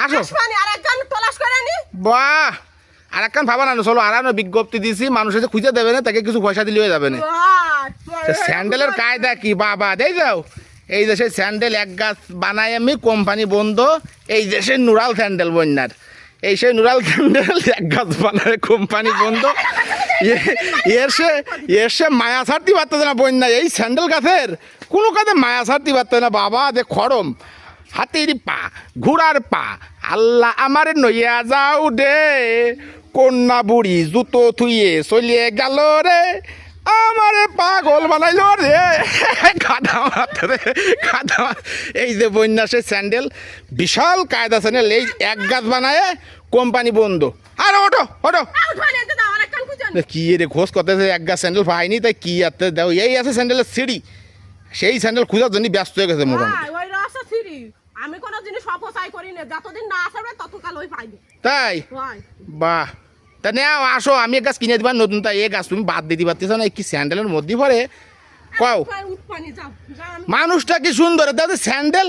আসো বাহ আর একখান ভাবা না চলো আর বিজ্ঞপ্তি দিছি মানুষ এসে খুঁজে দেবে না তাকে কিছু পয়সা দিলে হয়ে যাবে না স্যান্ডেলের কায়দা কি বাবা দেই যাও এই দেশে স্যান্ডেল এক গাছ বানাই আমি কোম্পানি বন্ধ এই দেশের নুরাল স্যান্ডেল বন্যার এই সেই নুরাল স্যান্ডেল এক গাছ বানায় কোম্পানি বন্ধ এসে মায়া ছাড়তে পারতেছে না বন্যা এই স্যান্ডেল গাছের কোনো কাজে মায়া ছাড়তে পারতেছে না বাবা দে খড়ম হাতির পা ঘোড়ার পা আল্লাহ আমারে নইয়া যাও দে কন্যা বুড়ি জুতো থুইয়ে চলিয়ে গেল রে আমারে পাগল বানাইল রে গাধা মারতে রে গাধা এই যে বন্যাসের স্যান্ডেল বিশাল কায়দা স্যান্ডেল এই এক গাছ বানায় কোম্পানি বন্ধ আর ওঠো ওঠো কি রে ঘোষ করতেছে এক গাছ স্যান্ডেল পাইনি তাই কি আছে দাও এই আছে স্যান্ডেলের সিঁড়ি সেই স্যান্ডেল খোঁজার জন্য ব্যস্ত হয়ে গেছে মোটামুটি আমি কোন জিনিস অপচয় করি না যতদিন না আসবে ততকাল ওই পাইবে তাই বাহ তা নেও আসো আমি এক গাছ কিনে দিবার নতুন তাই এই গাছ তুমি বাদ দিতে পারতেছ না কি স্যান্ডেলের মধ্যে পড়ে কও মানুষটা কি সুন্দর দাদা স্যান্ডেল